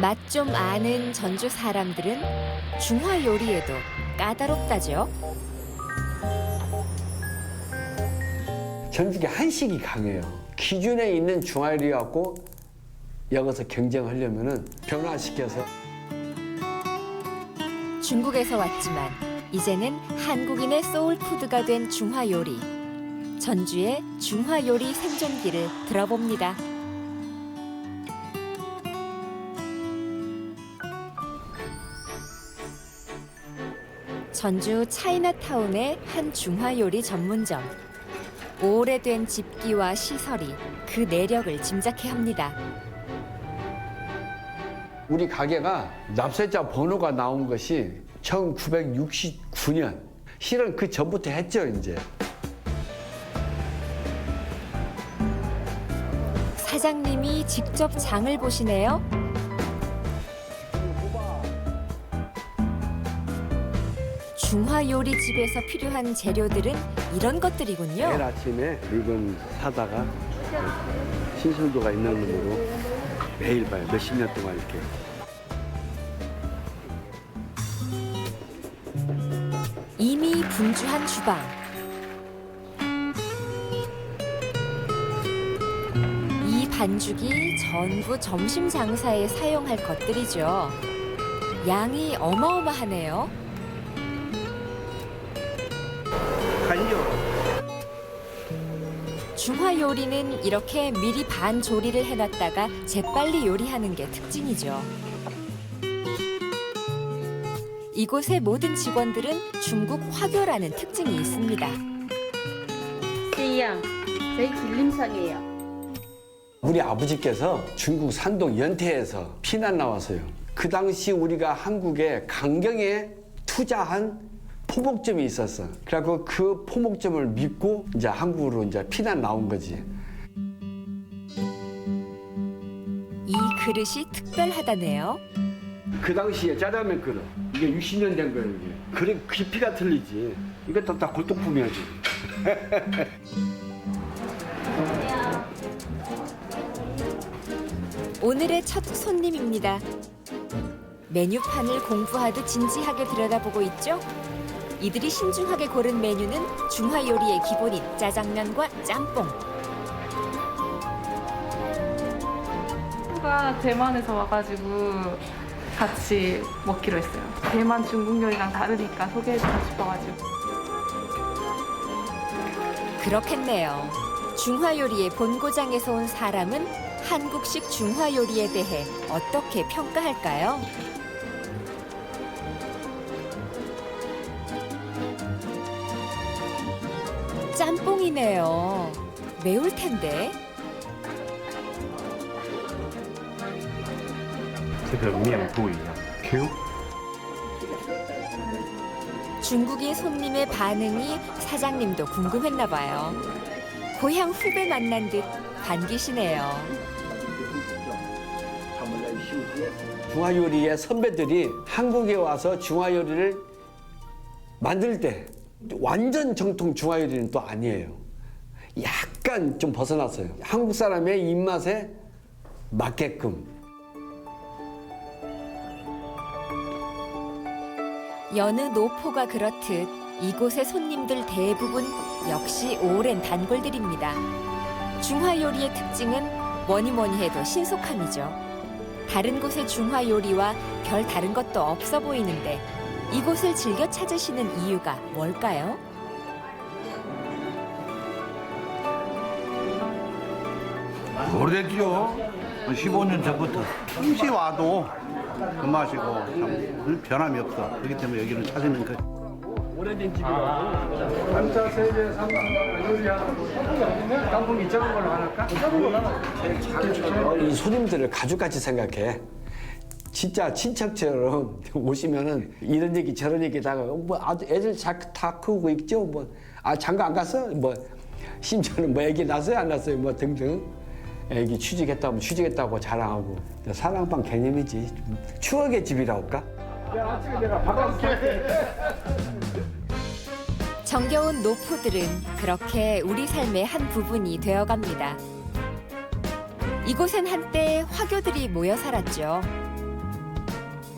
맛 좀 아는 전주 사람들은 중화 요리에도 까다롭다죠. 전주가 한식이 강해요. 기준에 있는 중화 요리 갖고 여기서 경쟁하려면은 변화시켜서. 중국에서 왔지만 이제는 한국인의 소울푸드가 된 중화 요리. 전주의 중화 요리 생존기를 들어봅니다. 전주 차이나타운의 한 중화 요리 전문점. 오래된 집기와 시설이 그 내력을 짐작해 합니다. 우리 가게가 납세자 번호가 나온 것이 1969년. 실은 그 전부터 했죠, 이제. 사장님이 직접 장을 보시네요. 중화 요리집에서 필요한 재료들은 이런 것들이군요. 내일 아침에 물건 사다가 신선도가 있는 놈으로 매일 봐요. 몇십 년 동안 이렇게. 이미 분주한 주방. 이 반죽이 전부 점심 장사에 사용할 것들이죠. 양이 어마어마하네요. 중화 요리는 이렇게 미리 반 조리를 해놨다가 재빨리 요리하는 게 특징이죠. 이곳의 모든 직원들은 중국 화교라는 특징이 있습니다. 这样 저희 길림상이에요. 우리 아버지께서 중국 산동 연태에서 피난 나왔어요. 그 당시 우리가 한국에 강경에 투자한 포목점이 있었어. 그래갖고 그 포목점을 믿고 이제 한국으로 이제 피난 나온 거지. 이 그릇이 특별하다네요. 그 당시에 짜장면 그릇. 이게 60년 된 거예요, 이게. 그래, 깊이가 틀리지. 이것도 다 골동품이야지. 오늘의 첫 손님입니다. 메뉴판을 공부하듯 진지하게 들여다보고 있죠? 이들이 신중하게 고른 메뉴는 중화 요리의 기본인 짜장면과 짬뽕. 친구가 대만에서 와가지고 같이 먹기로 했어요. 대만 중국 요리랑 다르니까 소개해주고 싶어가지고. 그렇겠네요. 중화 요리의 본고장에서 온 사람은 한국식 중화 요리에 대해 어떻게 평가할까요? 짬뽕이네요. 매울 텐데. 这个面不一样，Q。 중국인 손님의 반응이 사장님도 궁금했나 봐요. 고향 후배 만난 듯 반기시네요. 중화 요리의 선배들이 한국에 와서 중화 요리를 만들 때 완전 정통 중화 요리는 또 아니에요. 약간 좀 벗어났어요. 한국 사람의 입맛에 맞게끔. 여느 노포가 그렇듯 이곳의 손님들 대부분 역시 오랜 단골들입니다. 중화 요리의 특징은 뭐니 해도 신속함이죠. 다른 곳의 중화 요리와 별 다른 것도 없어 보이는데 이곳을 즐겨 찾으시는 이유가 뭘까요? 오래됐죠. 15년 전부터 평시 와도 그 맛이고 참 변함이 없어. 그렇기 때문에 여기를 찾는 거. 오래된 집이라고. 반차 세제 삼각 요리하는 짬뽕 이쪽은 걸로 하나까? 이 손님들을 가족같이 생각해. 진짜 친척처럼 오시면은 이런 얘기 저런 얘기다가 뭐 아주 애들 다 크고 있죠. 뭐 장가 안 갔어? 뭐 심지어는 뭐 애기 낳았어요 안 낳았어요? 뭐 등등. 애기 취직했다면 취직했다고 자랑하고 사랑방 개념이지. 추억의 집이라 할까? 아침에 내가 바꿔줄게. 정겨운 노포들은 그렇게 우리 삶의 한 부분이 되어갑니다. 이곳엔 한때 화교들이 모여 살았죠.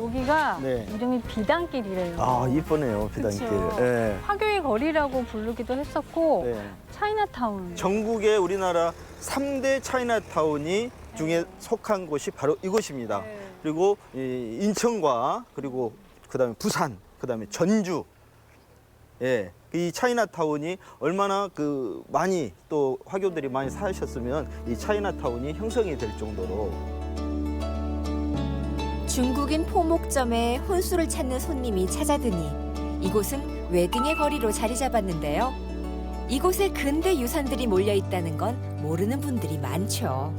여기가 네. 이름이 비단길이래요. 아, 이쁘네요, 비단길. 그쵸. 예. 화교의 거리라고 부르기도 했었고 네. 차이나타운. 전국에 우리나라 3대 차이나타운이 중에 속한 곳이 바로 이곳입니다. 네. 그리고 이 인천과 그리고 그다음에 부산, 그다음에 전주. 예. 이 차이나타운이 얼마나 그 많이 또 화교들이 많이 사셨으면 이 차이나타운이 형성이 될 정도로 중국인 포목점에 혼수를 찾는 손님이 찾아드니 이곳은 웨딩의 거리로 자리 잡았는데요. 이곳에 근대 유산들이 몰려 있다는 건 모르는 분들이 많죠.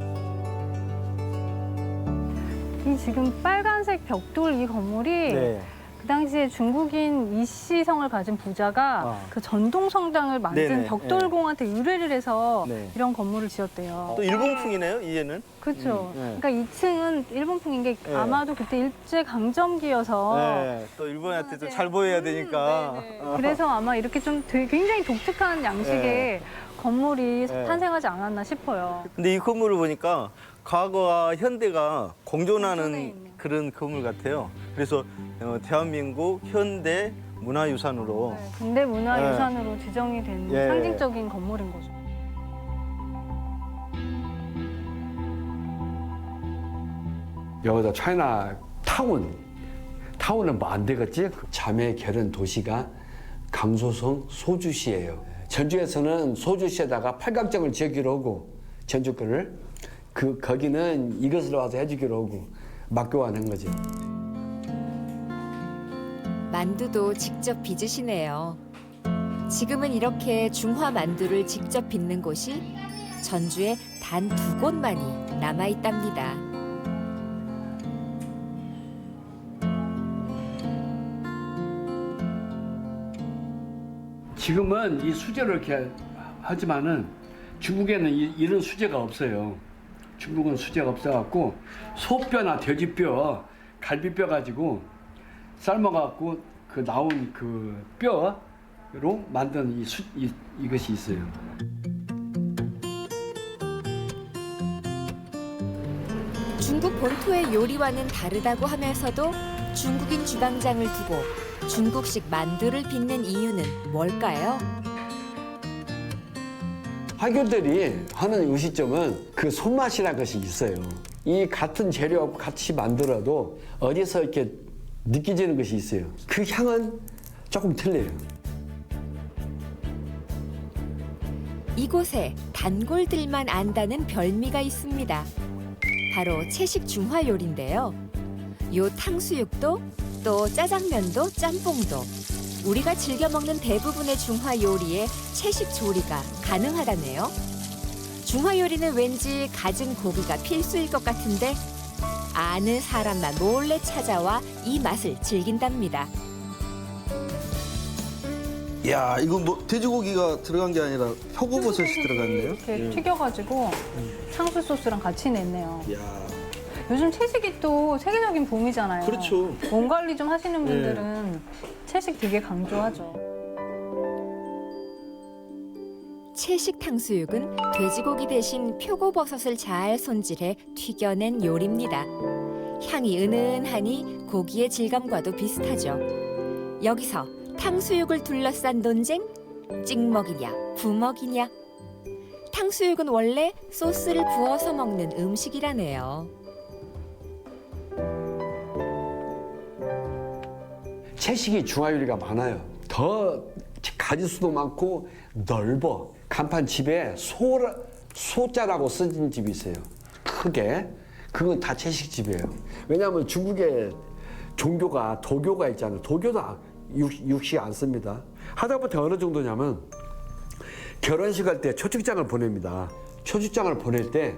이 지금 빨간색 벽돌 이 건물이 네. 그 당시에 중국인 이씨성을 가진 부자가 아. 그 전동성당을 만든 네네, 벽돌공한테 의뢰를 해서 네. 이런 건물을 지었대요. 또 일본풍이네요, 이해는. 그렇죠. 네. 그러니까 2층은 일본풍인 게 네. 아마도 그때 일제강점기여서 네. 또 일본한테 좀 잘 보여야 되니까. 그래서 아마 이렇게 좀 굉장히 독특한 양식의 네. 건물이 네. 탄생하지 않았나 싶어요. 근데 이 건물을 보니까 과거와 현대가 공존해 공존하는 있네요. 그런 건물 같아요. 그래서 대한민국 현대 문화유산으로 네, 근대 문화유산으로 지정이 된 예. 상징적인 건물인 거죠. 여기다 차이나 타운은 뭐 안 되겠지? 자매 결혼 도시가 강소성 소주시예요. 전주에서는 소주시에다가 팔각정을 지어기로 하고 전주 거를 거기는 이것을 와서 해주기로 하고 맞교환한 거죠. 만두도 직접 빚으시네요. 지금은 이렇게 중화 만두를 직접 빚는 곳이 전주에 단 2곳만이 남아있답니다. 지금은 이 수제로 이렇게 하지만은 중국에는 이런 수제가 없어요. 중국은 수제가 없어갖고 소뼈나 돼지뼈, 갈비뼈 가지고 삶아갖고 그 나온 그 뼈로 만든 이것이 있어요. 중국 본토의 요리와는 다르다고 하면서도 중국인 주방장을 두고 중국식 만두를 빚는 이유는 뭘까요? 화교들이 하는 음식점은 그 손맛이라는 것이 있어요. 이 같은 재료하고 같이 만들어도 어디서 이렇게 느껴지는 것이 있어요. 그 향은 조금 틀려요. 이곳에 단골들만 안다는 별미가 있습니다. 바로 채식 중화 요리인데요. 요 탕수육도 또 짜장면도 짬뽕도 우리가 즐겨 먹는 대부분의 중화 요리에 채식 조리가 가능하다네요. 중화 요리는 왠지 갖은 고기가 필수일 것 같은데 아는 사람만 몰래 찾아와 이 맛을 즐긴답니다. 야, 이건 뭐 돼지고기가 들어간 게 아니라 표고버섯이 들어갔네요. 이렇게 튀겨가지고 향수 소스랑 같이 냈네요. 야, 요즘 채식이 또 세계적인 붐이잖아요. 그렇죠. 몸 관리 좀 하시는 분들은 채식 되게 강조하죠. 채식 탕수육은 돼지고기 대신 표고버섯을 잘 손질해 튀겨낸 요리입니다. 향이 은은하니 고기의 질감과도 비슷하죠. 여기서 탕수육을 둘러싼 논쟁? 찍먹이냐, 부먹이냐? 탕수육은 원래 소스를 부어서 먹는 음식이라네요. 채식이 중화요리가 많아요. 더 가짓수도 많고 넓어. 간판 집에 소자라고 써진 집이 있어요. 크게. 그건 다 채식집이에요. 왜냐하면 중국의 종교가 도교가 있잖아요. 도교도 육식 안 씁니다. 하다못해 어느 정도냐면 결혼식 할 때 초축장을 보냅니다. 초축장을 보낼 때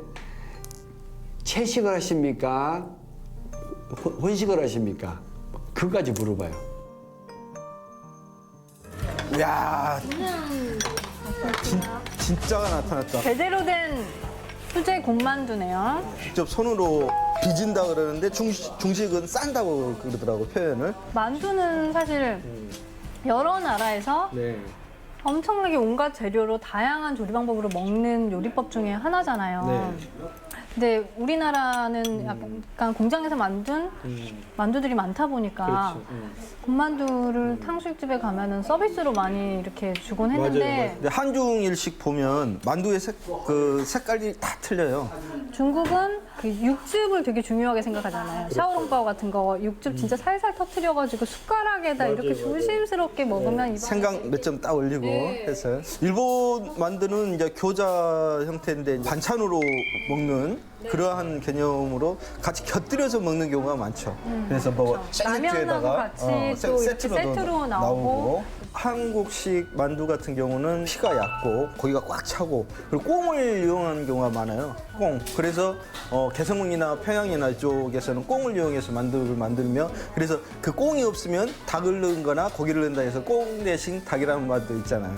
채식을 하십니까? 혼식을 하십니까? 그거까지 물어봐요. 야, 진짜가 나타났다. 제대로 된 수제 군만두네요. 직접 손으로 빚은다 그러는데 중식은 싼다고 그러더라고, 표현을. 만두는 사실 여러 나라에서 네. 엄청나게 온갖 재료로 다양한 조리 방법으로 먹는 요리법 중에 하나잖아요. 근데 우리나라는 약간 공장에서 만든 만두들이 많다 보니까 군만두를 탕수육집에 가면은 서비스로 많이 이렇게 주곤 했는데 근데 한중일식 보면 만두의 색깔이 다 틀려요. 중국은 그 육즙을 되게 중요하게 생각하잖아요. 샤오롱바오 같은 거 육즙 진짜 살살 터트려가지고 숟가락에다 이렇게 조심스럽게 먹으면 입안에 생강 몇 점 딱 올리고 해서 일본 만두는 이제 교자 형태인데 반찬으로 먹는 그러한 개념으로 같이 곁들여서 먹는 경우가 많죠. 그래서 뭐 샌드위치에다가 라면하고 같이 또 이렇게 세트로 나오고. 한국식 만두 같은 경우는 피가 얇고 고기가 꽉 차고 그리고 꽁을 이용하는 경우가 많아요. 꽁. 그래서 개성이나 평양이나 이쪽에서는 꽁을 이용해서 만두를 만들면 그래서 그 꽁이 없으면 닭을 넣은 거나 고기를 넣는다 해서 꽁 대신 닭이라는 말도 있잖아요.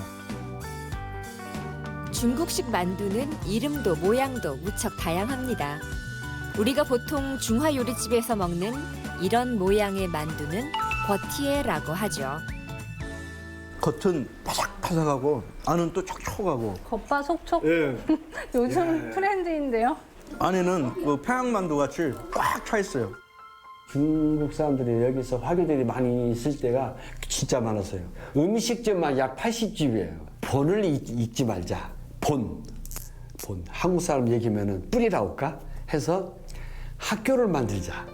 중국식 만두는 이름도 모양도 무척 다양합니다. 우리가 보통 중화 요리집에서 먹는 이런 모양의 만두는 버티에라고 하죠. 겉은 바삭바삭하고 안은 또 촉촉하고 겉바속촉 예. 요즘 트렌드인데요. 안에는 그 평양만두 같이 꽉 차 있어요. 중국 사람들이 여기서 화교들이 많이 있을 때가 진짜 많았어요. 음식점만 약 80집이에요. 본을 잊지 말자. 본. 한국 사람 얘기면은 뿌리라고 할까? 해서 학교를 만들자.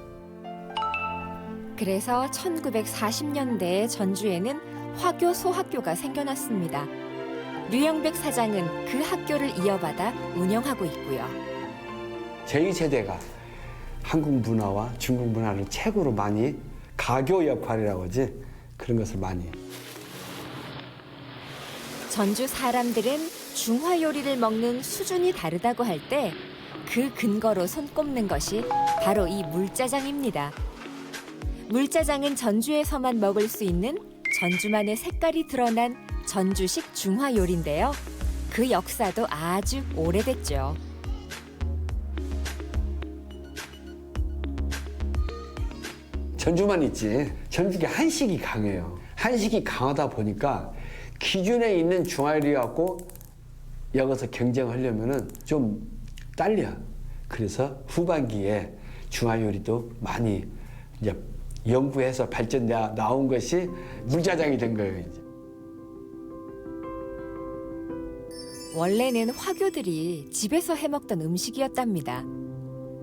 그래서 1940년대에 전주에는 화교 소학교가 생겨났습니다. 류영백 사장은 그 학교를 이어받아 운영하고 있고요. 제2세대가 한국 문화와 중국 문화를 최고로 많이 가교 역할이라고 하지 그런 것을 많이. 전주 사람들은 중화 요리를 먹는 수준이 다르다고 할 때 그 근거로 손꼽는 것이 바로 이 물짜장입니다. 물짜장은 전주에서만 먹을 수 있는 전주만의 색깔이 드러난 전주식 중화 요리인데요. 그 역사도 아주 오래됐죠. 전주만 있지. 전주가 한식이 강해요. 한식이 강하다 보니까 기준에 있는 중화요리하고 여기서 경쟁하려면은 좀 딸려. 그래서 후반기에 중화요리도 많이 이제 연구해서 발전 나온 것이 물짜장이 된 거예요. 이제. 원래는 화교들이 집에서 해먹던 음식이었답니다.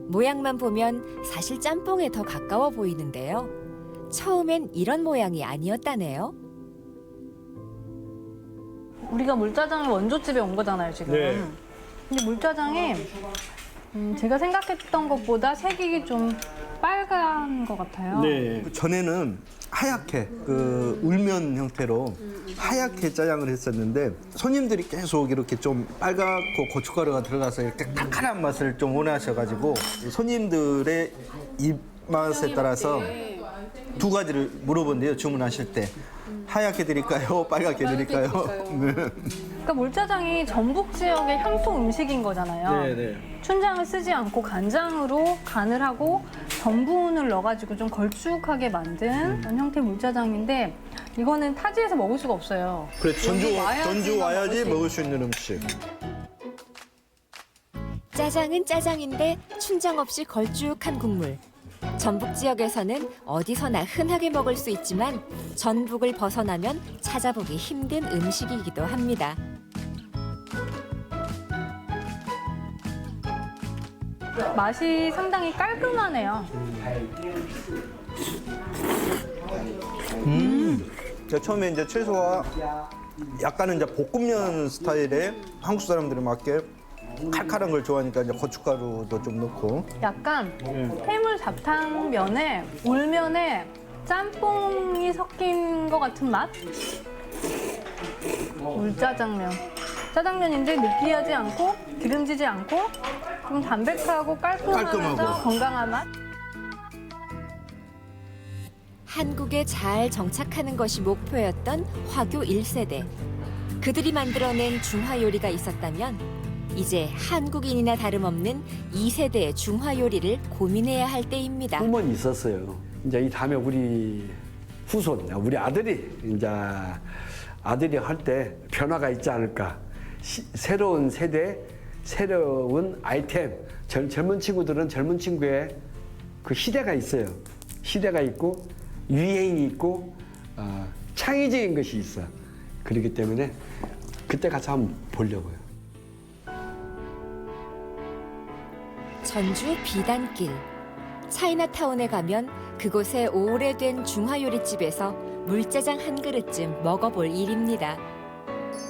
모양만 보면 사실 짬뽕에 더 가까워 보이는데요. 처음엔 이런 모양이 아니었다네요. 우리가 물짜장의 원조집에 온 거잖아요, 지금. 네. 근데 물짜장이 제가 생각했던 것보다 색이 좀 빨간 것 같아요. 네. 전에는 하얗게 그 울면 형태로 하얗게 짜장을 했었는데 손님들이 계속 이렇게 좀 빨갛고 고춧가루가 들어가서 이렇게 칼칼한 맛을 좀 원하셔가지고 손님들의 입맛에 따라서 두 가지를 물어본대요. 주문하실 때 하얗게 드릴까요? 빨갛게 드릴까요? 네. 그러니까 물짜장이 전북 지역의 향토 음식인 거잖아요. 춘장을 쓰지 않고 간장으로 간을 하고 전분을 넣어가지고 좀 걸쭉하게 만든 그런 형태의 물짜장인데 이거는 타지에서 먹을 수가 없어요. 그래 전주 와야지 먹을 먹을 수 있는 음식. 짜장은 짜장인데 춘장 없이 걸쭉한 국물. 전북 지역에서는 어디서나 흔하게 먹을 수 있지만 전북을 벗어나면 찾아보기 힘든 음식이기도 합니다. 맛이 상당히 깔끔하네요. 처음에 이제 채소와 약간은 이제 볶음면 스타일의 한국 사람들이 맞게 칼칼한 걸 좋아하니까 이제 고춧가루도 좀 넣고. 약간 해물 잡탕면에 울면에 짬뽕이 섞인 것 같은 맛? 물짜장면. 짜장면인데 느끼하지 않고 기름지지 않고 좀 담백하고 깔끔하면서 깔끔하고. 건강한 맛? 한국에 잘 정착하는 것이 목표였던 화교 1세대. 그들이 만들어낸 중화 요리가 있었다면 이제 한국인이나 다름없는 2세대의 중화 요리를 고민해야 할 때입니다. 꿈은 있었어요. 이제 이 다음에 우리 후손, 우리 아들이 이제 아들이 할 때 변화가 있지 않을까. 새로운 세대 새로운 아이템, 젊은 친구들은 젊은 친구의 그 시대가 있어요. 시대가 있고 유행이 있고 창의적인 것이 있어. 그렇기 때문에 그때 가서 한번 보려고요. 전주 비단길. 차이나타운에 가면 그곳의 오래된 중화요리집에서 물짜장 한 그릇쯤 먹어볼 일입니다.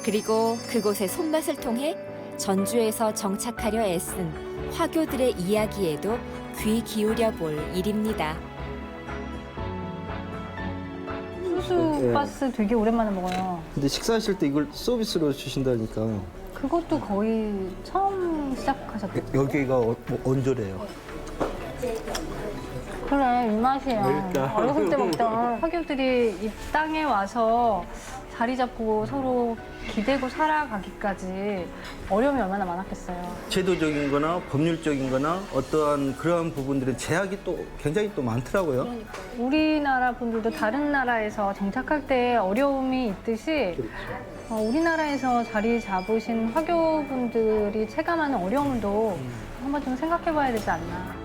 그리고 그곳의 손맛을 통해 전주에서 정착하려 애쓴 화교들의 이야기에도 귀 기울여 볼 일입니다. 수수바스 되게 오랜만에 먹어요. 근데 식사하실 때 이걸 서비스로 주신다니까. 그것도 거의 처음 시작하셨죠? 여기가 언저래요. 그래, 이 맛이야. 어렸을 때 먹던 화교들이 이 땅에 와서 자리 잡고 서로 기대고 살아가기까지 어려움이 얼마나 많았겠어요. 제도적인 거나 법률적인 거나 어떠한 그러한 부분들은 제약이 또 굉장히 또 많더라고요. 우리나라 분들도 다른 나라에서 정착할 때 어려움이 있듯이 우리나라에서 자리 잡으신 화교분들이 체감하는 어려움도 한번 좀 생각해 봐야 되지 않나.